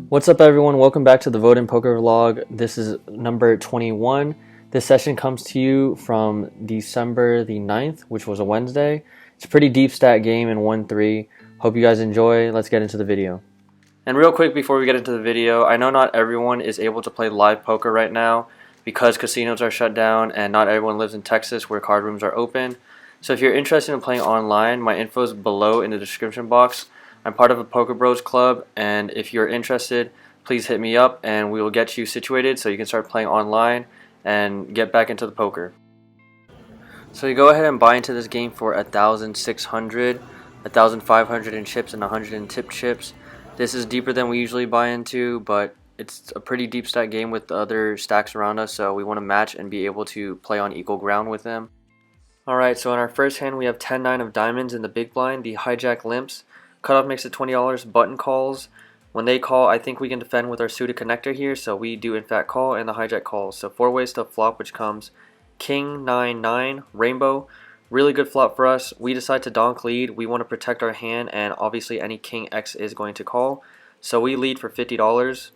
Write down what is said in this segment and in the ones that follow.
What's up, everyone? Welcome back to the Vodinh Poker Vlog. This is number 21. This session comes to you from December the 9th, which was a Wednesday. It's a pretty deep stat game in 1-3. Hope you guys enjoy. Let's get into the video. And real quick before we get into the video, I know not everyone is able to play live poker right now because casinos are shut down and not everyone lives in Texas where card rooms are open. So if you're interested in playing online, my info is below in the description box. I'm part of a Poker Bros club, and if you're interested, please hit me up and we will get you situated so you can start playing online and get back into the poker. So you go ahead and buy into this game for 1,600, 1,500 in chips and 100 in tip chips. This is deeper than we usually buy into, but it's a pretty deep stack game with the other stacks around us, so we want to match and be able to play on equal ground with them. Alright, so in our first hand we have 10-9 of diamonds in the big blind. The hijack limps. Cutoff makes it $20. Button calls. When they call, I think we can defend with our suited connector here, so we do in fact call, and the hijack calls. So 4 ways to flop, which comes King 9-9 rainbow. Really good flop for us. We decide to donk lead. We want to protect our hand, and obviously any King X is going to call. So we lead for $50.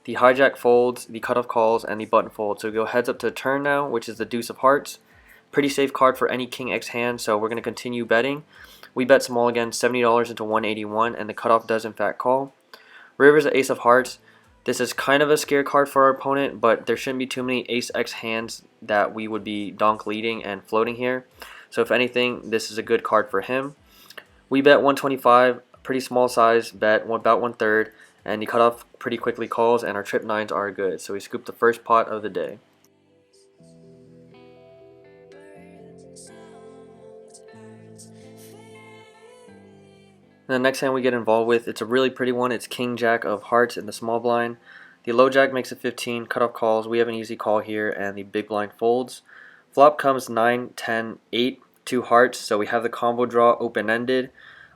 The hijack folds, the cutoff calls, and the button folds. So we go heads up to turn now, which is the deuce of hearts. Pretty safe card for any King X hand, so we're going to continue betting. We bet small again, $70 into 181, and the cutoff does in fact call. River's the ace of hearts. This is kind of a scare card for our opponent, but there shouldn't be too many ace X hands that we would be donk leading and floating here. So if anything, this is a good card for him. We bet 125, pretty small size bet, about 1/3, and the cutoff pretty quickly calls, and our trip nines are good. So we scoop the first pot of the day. And the next hand we get involved with, it's a really pretty one. It's King Jack of hearts in the small blind. The low jack makes it 15, cutoff calls. We have an easy call here, and the big blind folds. Flop comes 9, 10, 8, 2 hearts, so we have the combo draw open-ended.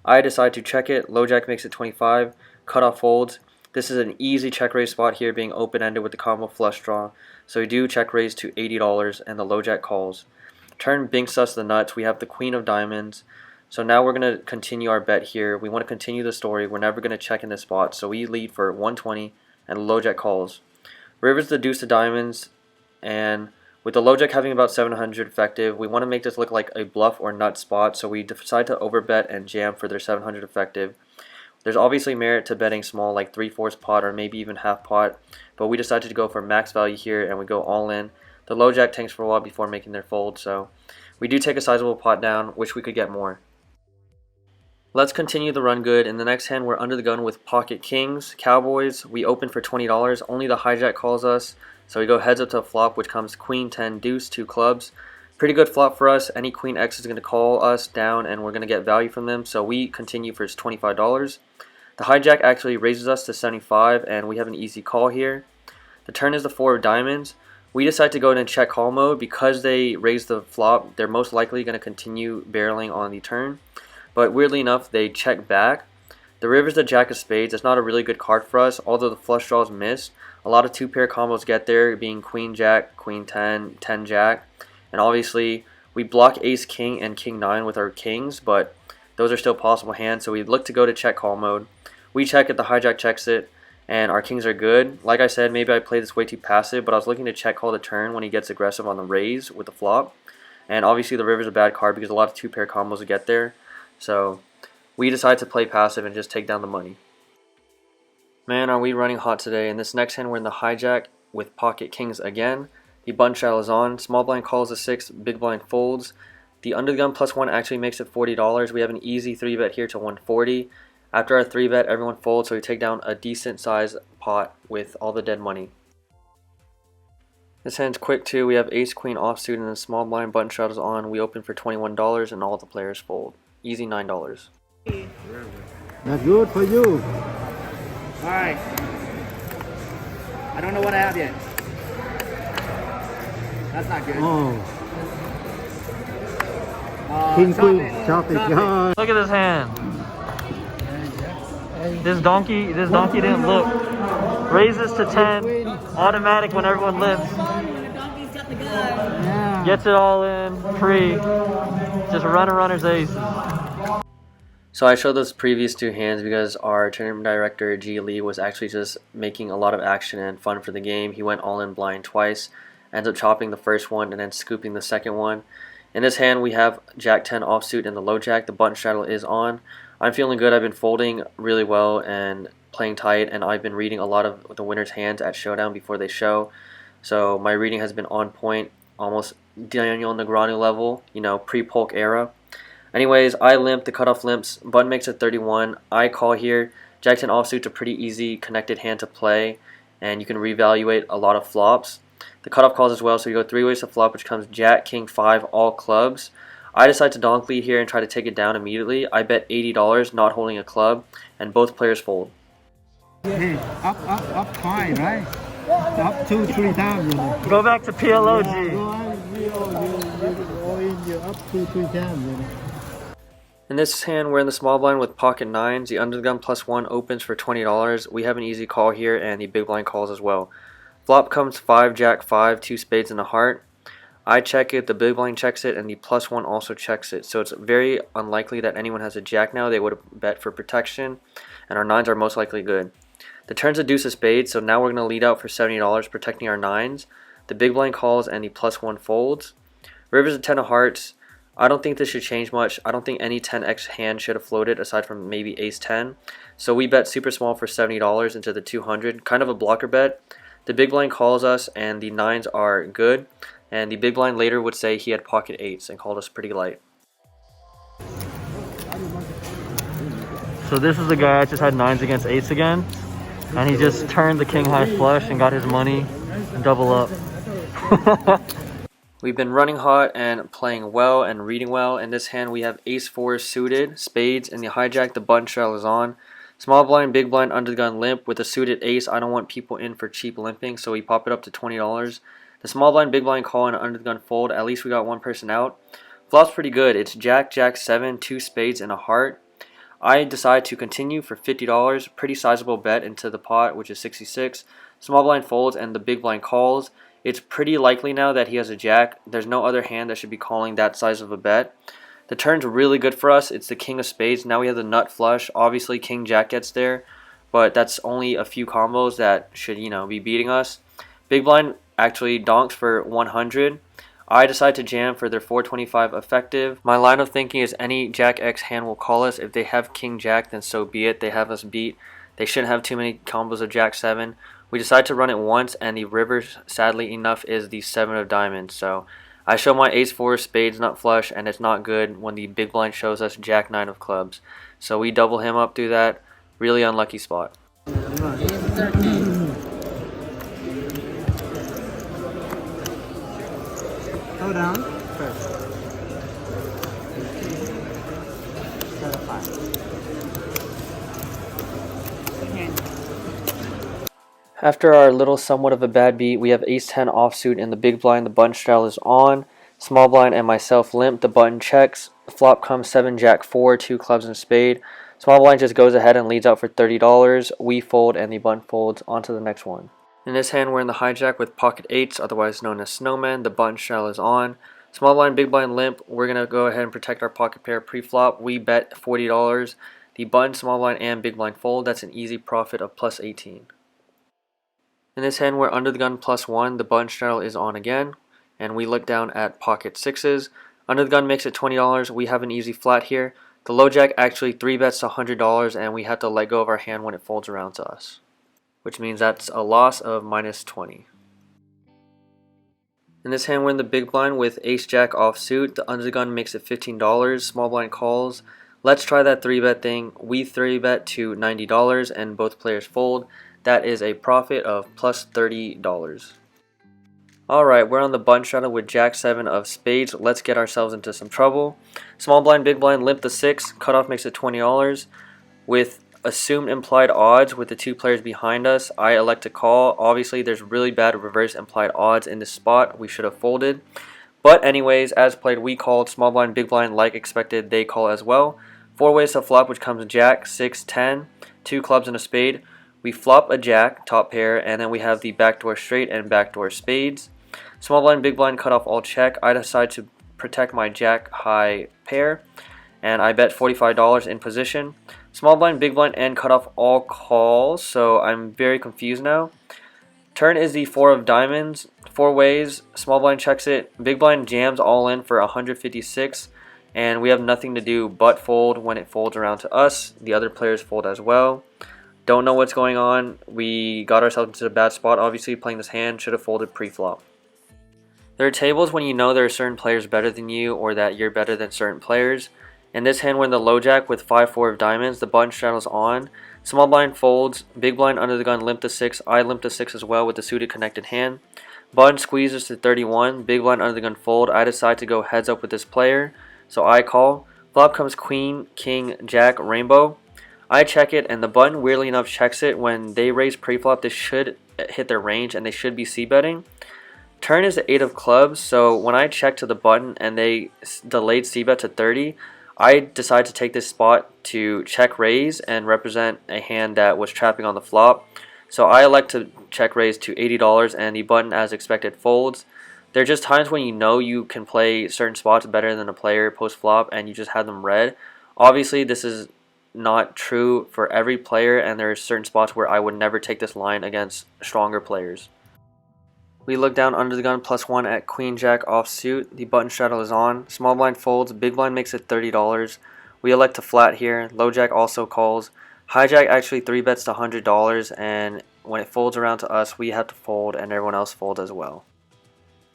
I decide to check it. Low jack makes it 25, cutoff folds. This is an easy check raise spot here, being open-ended with the combo flush draw. So we do check raise to $80, and the low jack calls. Turn binks us the nuts. We have the queen of diamonds. So now we're going to continue our bet here. We want to continue the story. We're never going to check in this spot. So we lead for 120 and low jack calls. River's the deuce of diamonds, and with the low jack having about 700 effective, we want to make this look like a bluff or nut spot. So we decide to overbet and jam for their 700 effective. There's obviously merit to betting small, like 3/4 pot or maybe even half pot, but we decided to go for max value here and we go all in. The low jack tanks for a while before making their fold, so we do take a sizable pot down, which we could get more. Let's continue the run good. In the next hand, we're under the gun with pocket kings, cowboys. We open for $20. Only the hijack calls us. So we go heads up to a flop, which comes queen 10 deuce, 2 clubs. Pretty good flop for us. Any queen X is going to call us down, and we're going to get value from them. So we continue for $25. The hijack actually raises us to 75, and we have an easy call here. The turn is the 4 of diamonds. We decide to go in check call mode. Because they raise the flop, they're most likely going to continue barreling on the turn. But weirdly enough, they check back. The river's the jack of spades. It's not a really good card for us, although the flush draws miss. A lot of 2-pair combos get there, being queen jack, queen 10, 10 jack. And obviously, we block ace king and king 9 with our kings, but those are still possible hands, so we look to go to check call mode. We check it, the hijack checks it, and our kings are good. Like I said, maybe I played this way too passive, but I was looking to check call the turn when he gets aggressive on the raise with the flop. And obviously, the river's a bad card because a lot of 2-pair combos get there. So we decide to play passive and just take down the money. Man, are we running hot today. In this next hand, we're in the hijack with pocket kings again. The button straddle is on. Small blind calls a 6, big blind folds. The under the gun +1 actually makes it $40. We have an easy 3-bet here to 140. After our 3-bet, everyone folds, so we take down a decent size pot with all the dead money. This hand's quick too. We have ace queen offsuit and the small blind button straddle is on. We open for $21 and all the players fold. Easy $9. Not good for you. Alright. I don't know what I have yet. That's not good. Oh. King queen. Chop it. Yeah. Look at this hand. This donkey didn't look. Raises to 10, automatic when everyone lifts. Yeah. Gets it all in, free. Just runner's ace. So I showed those previous two hands because our tournament director G Lee was actually just making a lot of action and fun for the game. He went all in blind twice, ends up chopping the first one and then scooping the second one. In this hand we have Jack 10 offsuit and the low jack. The button straddle is on. I'm feeling good. I've been folding really well and playing tight, and I've been reading a lot of the winner's hands at Showdown before they show. So my reading has been on point, almost Daniel Negreanu level, pre-Polk era. Anyways, I limp, the cutoff limps, button makes it 31. I call here. Jack 10 offsuit's a pretty easy connected hand to play, and you can reevaluate a lot of flops. The cutoff calls as well, so you go 3 ways to flop, which comes Jack, King, 5, all clubs. I decide to donk lead here and try to take it down immediately. I bet $80, not holding a club, and both players fold. Hey, up high, right? Up 2-3 times. Go back to PLOG. Up 2-3 times. In this hand, we're in the small blind with pocket nines. The under the gun +1 opens for $20. We have an easy call here, and the big blind calls as well. Flop comes 5, Jack 5, 2 spades and a heart. I check it, the big blind checks it, and the +1 also checks it. So it's very unlikely that anyone has a jack now. They would have bet for protection, and our nines are most likely good. The turn's a deuce of spades, so now we're going to lead out for $70, protecting our nines. The big blind calls, and the +1 folds. River's a 10 of hearts. I don't think this should change much. I don't think any 10x hand should have floated aside from maybe ace 10. So we bet super small for $70 into the 200, kind of a blocker bet. The big blind calls us, and the nines are good. And the big blind later would say he had pocket eights and called us pretty light. So this is the guy that just had nines against eights again, and he just turned the king high flush and got his money and double up. We've been running hot and playing well and reading well. In this hand we have ace 4 suited, spades, and the hijack. The button straddle is on. Small blind, big blind, under the gun limp with a suited ace. I don't want people in for cheap limping, so we pop it up to $20. The small blind, big blind call, and under the gun fold. At least we got one person out. Flop's pretty good. It's Jack, Jack 7, 2 spades, and a heart. I decide to continue for $50. Pretty sizable bet into the pot, which is 66. Small blind folds, and the big blind calls. It's pretty likely now that he has a jack. There's no other hand that should be calling that size of a bet. The turn's really good for us. It's the king of spades. Now we have the nut flush. Obviously, king jack gets there, but that's only a few combos that should, be beating us. Big blind actually donks for 100. I decide to jam for their 425 effective. My line of thinking is any jack X hand will call us. If they have king jack, then so be it. They have us beat. They shouldn't have too many combos of jack 7. We decide to run it once, and the river, sadly enough, is the 7 of diamonds. So I show my ace 4 spades nut flush, and it's not good when the big blind shows us jack 9 of clubs. So we double him up through that. Really unlucky spot. Go down first. After our little somewhat of a bad beat, we have ace 10 offsuit in the big blind. The button straddle is on. Small blind and myself limp. The button checks. Flop comes 7, jack 4, 2 clubs and spade. Small blind just goes ahead and leads out for $30. We fold, and the button folds. On to the next one. In this hand, we're in the hijack with pocket eights, otherwise known as snowman. The button straddle is on. Small blind, big blind limp. We're going to go ahead and protect our pocket pair pre-flop. We bet $40. The button, small blind, and big blind fold. That's an easy profit of plus 18. In this hand, we're under the gun +1. The button straddle is on again, and we look down at pocket sixes. Under the gun makes it $20. We have an easy flat here. The low jack actually 3-bets to $100, and we have to let go of our hand when it folds around to us, which means that's a loss of minus 20. In this hand, we're in the big blind with ace jack offsuit. The under the gun makes it $15. Small blind calls. Let's try that 3-bet thing. We 3-bet to $90, and both players fold. That is a profit of plus $30. Alright, we're on the button straddle with jack 7 of spades. Let's get ourselves into some trouble. Small blind, big blind, limp the 6. Cutoff makes it $20. With assumed implied odds with the two players behind us, I elect to call. Obviously, there's really bad reverse implied odds in this spot. We should have folded. But anyways, as played, we called. Small blind, big blind, like expected, they call as well. 4 ways to flop, which comes jack, 6, 10, 2 clubs and a spade. We flop a jack, top pair, and then we have the backdoor straight and backdoor spades. Small blind, big blind, cut off all check. I decide to protect my jack high pair. and I bet $45 in position. Small blind, big blind, and cutoff all calls, so I'm very confused now. Turn is the 4 of diamonds, 4 ways, small blind checks it, big blind jams all in for 156, and we have nothing to do but fold when it folds around to us. The other players fold as well. Don't know what's going on. We got ourselves into a bad spot, obviously, playing this hand. Should have folded pre-flop. There are tables when you know there are certain players better than you or that you're better than certain players. In this hand, we're in the low jack with 5-4 of diamonds. The button straddles on. Small blind folds. Big blind under the gun limp to 6. I limp to 6 as well with the suited connected hand. Button squeezes to 31. Big blind under the gun fold. I decide to go heads up with this player, so I call. Flop comes queen, king, jack, rainbow. I check it, and the button weirdly enough checks it. When they raise pre-flop, this should hit their range, and they should be c-betting. Turn is the 8 of clubs, so when I check to the button and they delayed c-bet to 30, I decide to take this spot to check raise and represent a hand that was trapping on the flop. So I elect to check raise to $80, and the button, as expected, folds. There are just times when you know you can play certain spots better than a player post-flop, and you just have them read. Obviously, this is not true for every player, and there are certain spots where I would never take this line against stronger players. We look down under the gun +1 at queen jack offsuit. The button straddle is on. Small blind folds. Big blind makes it $30. We elect to flat here. Low jack also calls. Hijack actually 3-bets to $100, and when it folds around to us, we have to fold, and everyone else folds as well.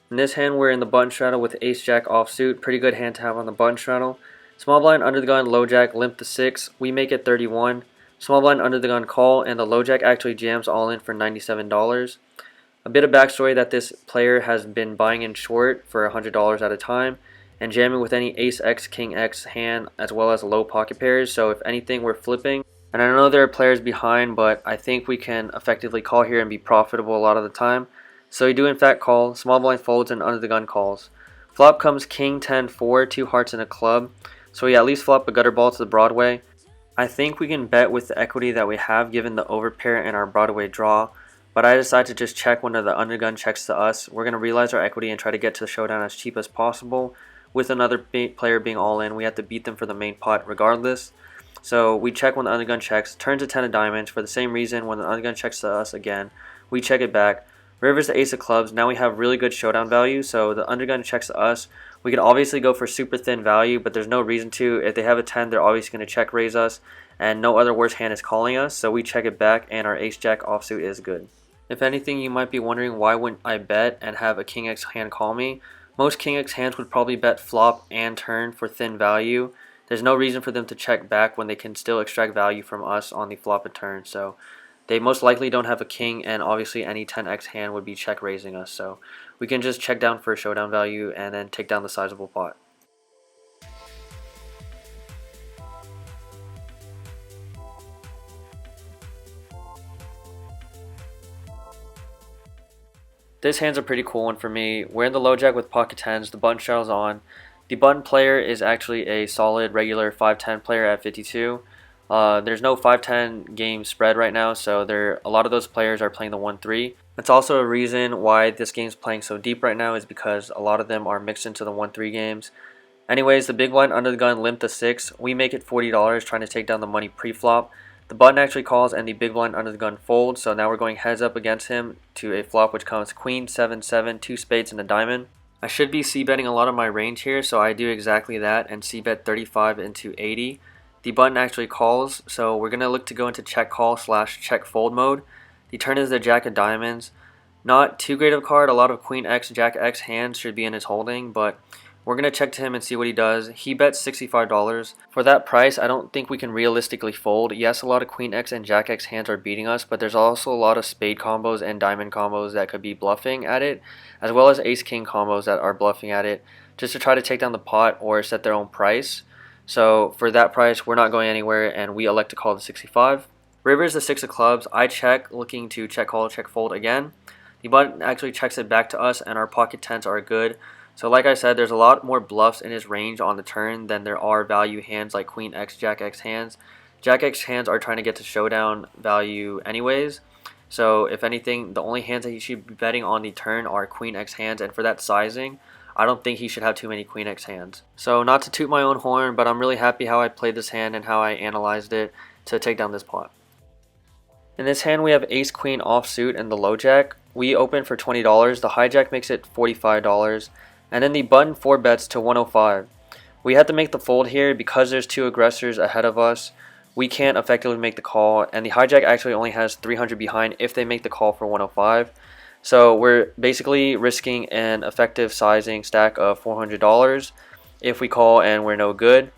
In this hand, we're in the button straddle with ace jack offsuit. Pretty good hand to have on the button straddle. Small blind under the gun, low jack, limp to 6. We make it 31. Small blind under the gun call, and the low jack actually jams all in for $97. A bit of backstory that this player has been buying in short for $100 at a time and jamming with any ace x, king x hand as well as low pocket pairs. So if anything, we're flipping. And I know there are players behind, but I think we can effectively call here and be profitable a lot of the time. So we do in fact call. Small blind folds and under the gun calls. Flop comes king 10-4, 2 hearts and a club. So we at least flop a gutter ball to the Broadway. I think we can bet with the equity that we have given the overpair and our Broadway draw, but I decide to just check when the undergun checks to us. We're going to realize our equity and try to get to the showdown as cheap as possible. With another player being all in, we have to beat them for the main pot regardless. So we check when the undergun checks, turns a 10 of diamonds. For the same reason, when the undergun checks to us again, we check it back. River's the ace of clubs. Now we have really good showdown value, so the undergun checks to us. We could obviously go for super thin value, but there's no reason to. If they have a 10, they're obviously going to check raise us, and no other worse hand is calling us, so we check it back, and our ace jack offsuit is good. If anything, you might be wondering why wouldn't I bet and have a king x hand call me. Most king x hands would probably bet flop and turn for thin value. There's no reason for them to check back when they can still extract value from us on the flop and turn, so they most likely don't have a king, and obviously any 10x hand would be check raising us, so we can just check down for showdown value and then take down the sizable pot. This hand's a pretty cool one for me. We're in the low jack with pocket tens, the button straddle's on. The button player is actually a solid regular 5-10 player at 52. There's no 5-10 game spread right now, so a lot of those players are playing the 1-3. That's also a reason why this game's playing so deep right now, is because a lot of them are mixed into the 1-3 games. Anyways, the big blind under the gun limp to 6. We make it $40 trying to take down the money pre-flop. The button actually calls and the big blind under the gun folds, so now we're going heads up against him to a flop which comes queen 7-7, 2 spades and a diamond. I should be c-betting a lot of my range here, so I do exactly that and c-bet 35 into 80. The button actually calls, so we're going to look to go into check call / check fold mode. The turn is the jack of diamonds. Not too great of a card. A lot of queen x, jack x hands should be in his holding, but we're going to check to him and see what he does. He bets $65. For that price, I don't think we can realistically fold. Yes, a lot of queen x and jack x hands are beating us, but there's also a lot of spade combos and diamond combos that could be bluffing at it, as well as ace king combos that are bluffing at it, just to try to take down the pot or set their own price. So for that price, we're not going anywhere, and we elect to call the 65. River is the 6 of clubs. I check, looking to check call, check fold again. The button actually checks it back to us, and our pocket tens are good. So like I said, there's a lot more bluffs in his range on the turn than there are value hands like queen x, jack x hands. Jack x hands are trying to get to showdown value anyways. So if anything, the only hands that he should be betting on the turn are queen x hands, and for that sizing, I don't think he should have too many queen X hands. So not to toot my own horn, but I'm really happy how I played this hand and how I analyzed it to take down this pot. In this hand we have ace queen offsuit and the low jack. We open for $20, the hijack makes it $45, and then the button 4 bets to 105. We have to make the fold here because there's 2 aggressors ahead of us. We can't effectively make the call, and the hijack actually only has 300 behind if they make the call for 105. So we're basically risking an effective sizing stack of $400 if we call and we're no good.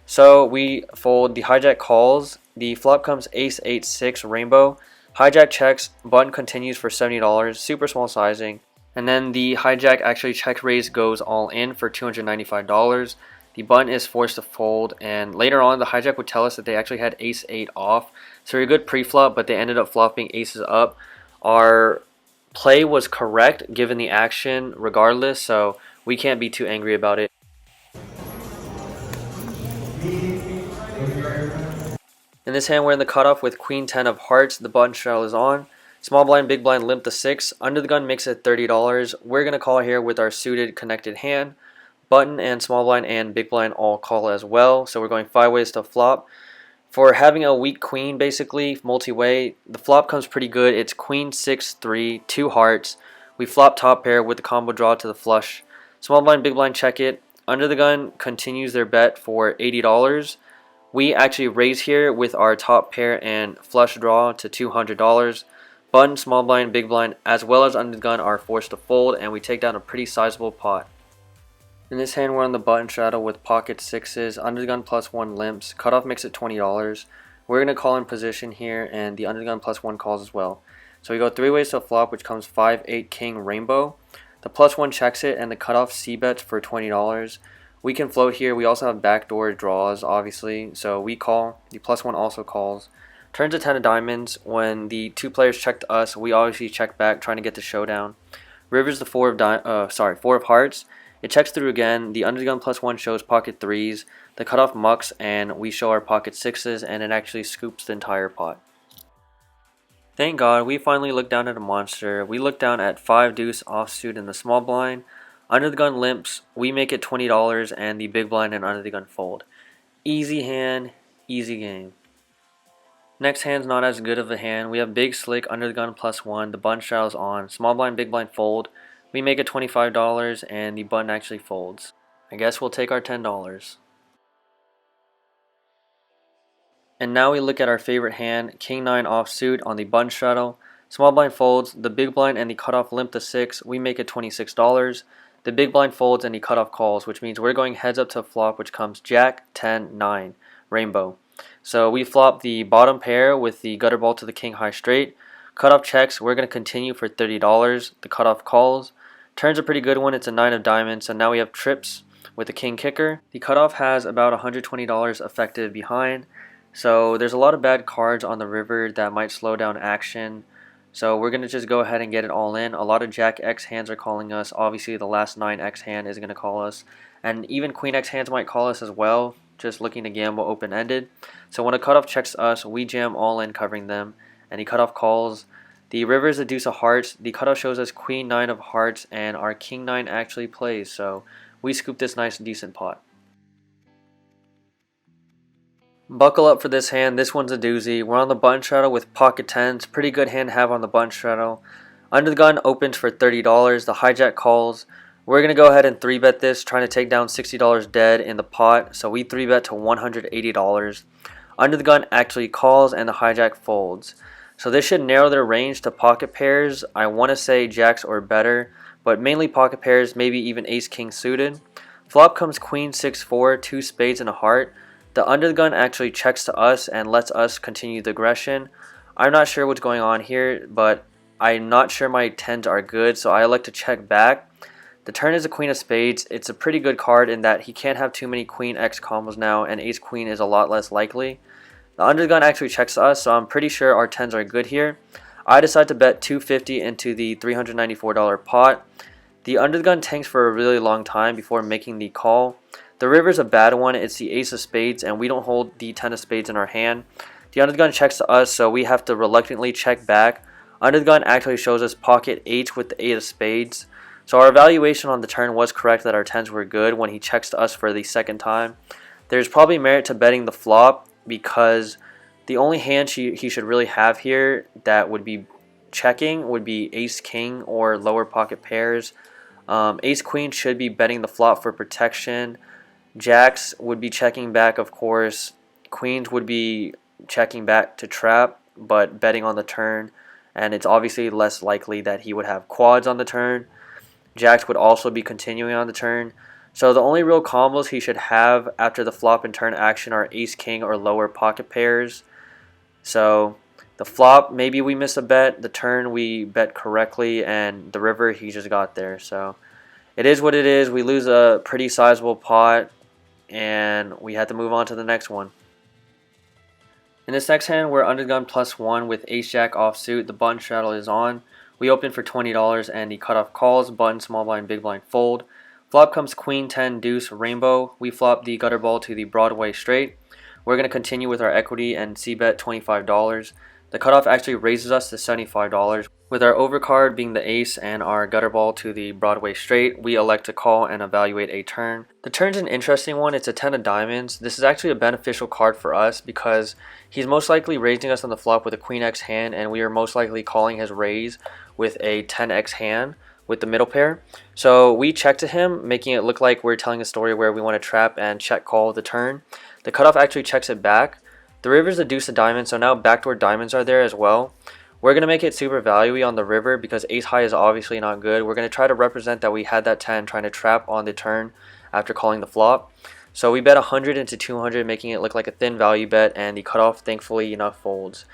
So we fold, the hijack calls, the flop comes ace 8-6 rainbow, hijack checks, button continues for $70, super small sizing, and then the hijack actually check raise goes all in for $295. The button is forced to fold, and later on the hijack would tell us that they actually had ace 8 off, so we're good pre-flop, but they ended up flopping aces up. Our play was correct given the action regardless, so we can't be too angry about it. In this hand we're in the cutoff with queen 10 of hearts, the button straddle is on. Small blind, big blind, limp to 6. Under the gun makes it $30. We're going to call here with our suited connected hand. Button and small blind and big blind all call as well, so we're going 5 ways to flop. For having a weak queen, basically multi-way, the flop comes pretty good. It's queen 6-3, 2 hearts. We flop top pair with the combo draw to the flush. Small blind, big blind, check it. Under the gun continues their bet for $80. We actually raise here with our top pair and flush draw to $200. Button, small blind, big blind, as well as under the gun are forced to fold, and we take down a pretty sizable pot. In this hand we're on the button straddle with pocket 6s, under the gun +1 limps, cutoff makes it $20. We're going to call in position here, and the under the gun +1 calls as well. So we go 3 ways to flop, which comes 5-8 king rainbow. The +1 checks it, and the cutoff c bets for $20. We can float here. We also have backdoor draws, obviously, so we call. The +1 also calls. Turns a 10 of diamonds. When the 2 players check to us, we obviously check back, trying to get the showdown. Rivers the 4 of hearts. It checks through again. The under the gun +1 shows pocket 3s. The cutoff mucks, and we show our pocket 6s, and it actually scoops the entire pot. Thank God, we finally looked down at a monster. We look down at 5 deuce offsuit in the small blind. Under the gun limps, we make it $20, and the big blind and under the gun fold. Easy hand, easy game. Next hand's not as good of a hand. We have big slick, under the gun +1, the button straddle's on, small blind, big blind fold. We make it $25, and the button actually folds. I guess we'll take our $10. And now we look at our favorite hand, king 9 offsuit on the button straddle. Small blind folds, the big blind and the cutoff limp to 6. We make it $26. The big blind folds and the cutoff calls, which means we're going heads up to flop, which comes jack 10 9 rainbow. So we flop the bottom pair with the gutter ball to the king high straight. Cutoff checks, we're going to continue for $30. The cutoff calls. Turns a pretty good one, it's a 9 of diamonds, so now we have trips with the king kicker. The cutoff has about $120 effective behind, so there's a lot of bad cards on the river that might slow down action. So we're going to just go ahead and get it all in. A lot of jack X hands are calling us. Obviously the last 9 X hand is going to call us, and even queen X hands might call us as well, just looking to gamble open-ended. So when a cutoff checks us, we jam all in covering them, and the cutoff calls. The river is a deuce of hearts. The cutoff shows us queen 9 of hearts, and our king 9 actually plays, so we scoop this nice decent pot. Buckle up for this hand. This one's a doozy. We're on the button straddle with pocket 10s. Pretty good hand to have on the button straddle. Under the gun opens for $30. The hijack calls. We're going to go ahead and 3-bet this, trying to take down $60 dead in the pot, so we 3-bet to $180. Under the gun actually calls, and the hijack folds. So this should narrow their range to pocket pairs. I want to say jacks or better, but mainly pocket pairs, maybe even ace-king suited. Flop comes queen 6-4, 2 spades and a heart. The under the gun actually checks to us and lets us continue the aggression. I'm not sure what's going on here, but I'm not sure my 10s are good, so I elect to check back. The turn is a queen of spades. It's a pretty good card in that he can't have too many queen X combos now, and ace queen is a lot less likely. The under the gun actually checks us, so I'm pretty sure our 10s are good here. I decide to bet $250 into the $394 pot. The under the gun tanks for a really long time before making the call. The river's a bad one. It's the ace of spades, and we don't hold the 10 of spades in our hand. The under the gun checks to us, so we have to reluctantly check back. Under the gun actually shows us pocket 8 with the 8 of spades. So our evaluation on the turn was correct that our 10s were good when he checks to us for the second time. There's probably merit to betting the flop because the only hand he should really have here that would be checking would be ace king or lower pocket pairs. Ace queen should be betting the flop for protection. Jacks would be checking back, of course. Queens would be checking back to trap, but betting on the turn. And it's obviously less likely that he would have quads on the turn. Jacks would also be continuing on the turn. So the only real combos he should have after the flop and turn action are ace king or lower pocket pairs. So the flop, maybe we miss a bet. The turn we bet correctly, and the river he just got there. So it is what it is. We lose a pretty sizable pot, and we had to move on to the next one. In this next hand, we're under gun +1 with ace jack offsuit. The button straddle is on. We open for $20 and the cutoff calls, button, small blind, big blind, fold. Flop comes queen 10 deuce rainbow. We flop the gutter ball to the Broadway straight. We're going to continue with our equity and c-bet $25. The cutoff actually raises us to $75. With our overcard being the ace and our gutter ball to the Broadway straight, we elect to call and evaluate a turn. The turn's an interesting one. It's a 10 of diamonds. This is actually a beneficial card for us because he's most likely raising us on the flop with a queen x hand, and we are most likely calling his raise with a 10x hand with the middle pair. So we check to him, making it look like we're telling a story where we want to trap and check call the turn. The cutoff actually checks it back. The river's a deuce of diamonds, so now backdoor diamonds are there as well. We're going to make it super value-y on the river because ace high is obviously not good. We're going to try to represent that we had that 10 trying to trap on the turn after calling the flop. So we bet 100 into 200, making it look like a thin value bet, and the cutoff thankfully enough folds.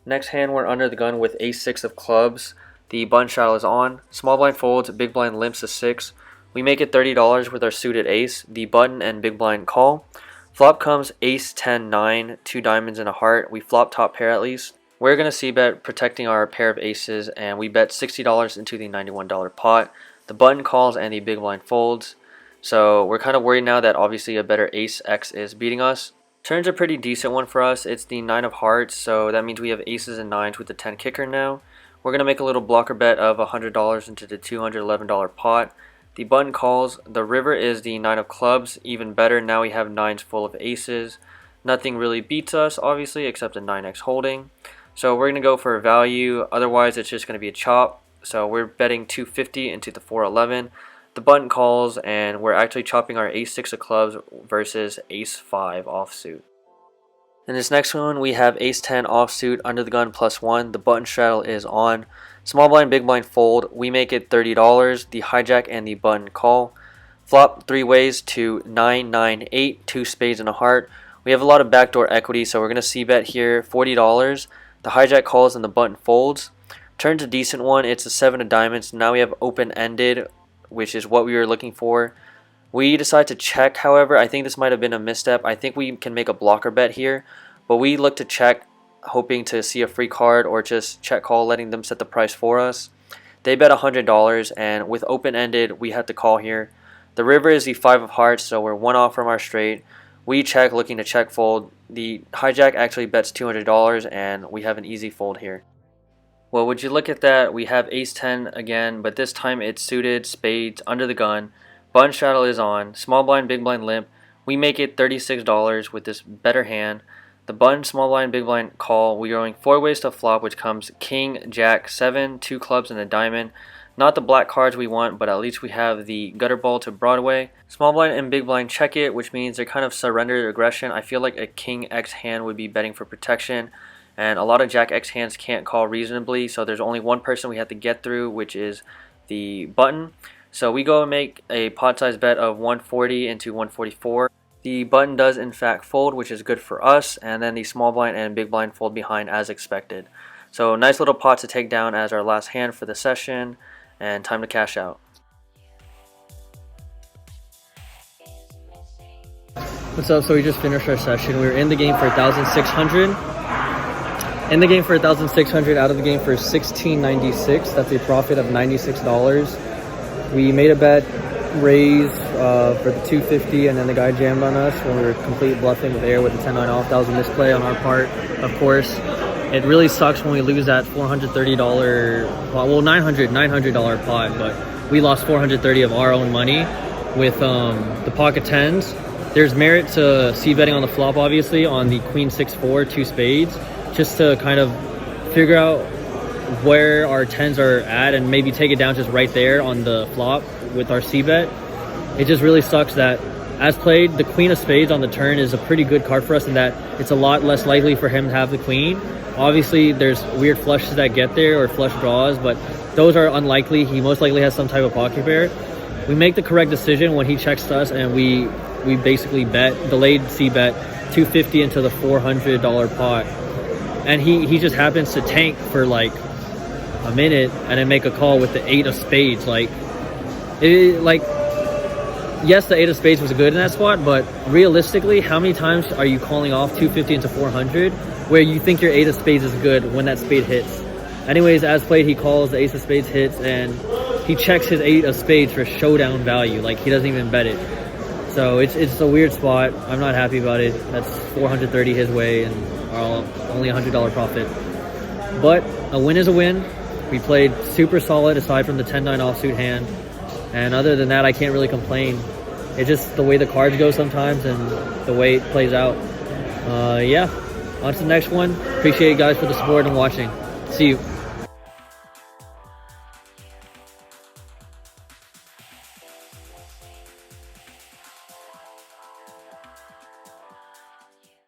Next hand, we're under the gun with ace 6 of clubs. The button straddle is on. Small blind folds, big blind limps a 6. We make it $30 with our suited ace. The button and big blind call. Flop comes ace 10 9, 2 diamonds and a heart. We flop top pair at least. We're going to c-bet protecting our pair of aces, and we bet $60 into the $91 pot. The button calls and the big blind folds. So we're kind of worried now that obviously a better ace x is beating us. Turn's a pretty decent one for us. It's the 9 of hearts, so that means we have aces and 9s with the 10 kicker now. We're going to make a little blocker bet of $100 into the $211 pot. The button calls. The river is the 9 of clubs. Even better, now we have 9s full of aces. Nothing really beats us, obviously, except a 9x holding. So we're going to go for a value. Otherwise, it's just going to be a chop. So we're betting $250 into the 411. The button calls, and we're actually chopping our ace 6 of clubs versus ace 5 offsuit. In this next one, we have ace 10 offsuit under the gun +1. The button straddle is on. Small blind, big blind fold. We make it $30. The hijack and the button call. Flop 3 ways to 9 9 8, 2 spades and a heart. We have a lot of backdoor equity, so we're going to c-bet here $40. The hijack calls and the button folds. Turn's a decent one. It's a 7 of diamonds. Now we have open-ended, which is what we were looking for. We decide to check, however. I think this might have been a misstep. I think we can make a blocker bet here, but we look to check, hoping to see a free card or just check call, letting them set the price for us. They bet $100, and with open-ended, we had to call here. The river is the 5 of hearts, so we're 1 off from our straight. We check, looking to check fold. The hijack actually bets $200, and we have an easy fold here. Well, would you look at that? We have ace 10 again, but this time it's suited, spades, under the gun. Button straddle is on. Small blind, big blind, limp. We make it $36 with this better hand. The button, small blind, big blind, call. We are going 4 ways to flop, which comes king, jack, 7, 2 clubs, and a diamond. Not the black cards we want, but at least we have the gutter ball to Broadway. Small blind and big blind check it, which means they're kind of surrendered aggression. I feel like a king x hand would be betting for protection, and a lot of jack x hands can't call reasonably, so there's only one person we have to get through, which is the button. So we go and make a pot size bet of 140 into 144. The button does in fact fold, which is good for us, and then the small blind and big blind fold behind as expected. So nice little pot to take down as our last hand for the session, and time to cash out. What's up? So we just finished our session. We were in the game for 1,600. In the game for 1,600, out of the game for 1,696. That's a profit of $96. We made a bet raise for the 250, and then the guy jammed on us when we were complete bluffing with air with the 10-9 off. That was a misplay on our part, of course. It really sucks when we lose that $430 pot, well, $900 pot, but we lost 430 of our own money with the pocket tens. There's merit to c-betting on the flop, obviously, on the queen 6-4, 2 spades, just to kind of figure out where our tens are at and maybe take it down just right there on the flop with our c-bet. It just really sucks that, as played, the queen of spades on the turn is a pretty good card for us in that it's a lot less likely for him to have the queen. Obviously, there's weird flushes that get there or flush draws, but those are unlikely. He most likely has some type of pocket pair. We make the correct decision when he checks to us, and we basically bet, delayed c-bet, 250 into the $400 pot. And he just happens to tank for like a minute and then make a call with the 8 of spades. Like, yes, the 8 of spades was good in that spot, but realistically, how many times are you calling off 250 into 400 where you think your 8 of spades is good when that spade hits? Anyways, as played, he calls, the ace of spades hits, and he checks his 8 of spades for showdown value. Like, he doesn't even bet it. So it's a weird spot. I'm not happy about it. That's 430 his way and only $100 profit. But a win is a win. We played super solid aside from the 10-9 offsuit hand. And other than that, I can't really complain. It's just the way the cards go sometimes and the way it plays out. Yeah, on to the next one. Appreciate you guys for the support and watching. See you.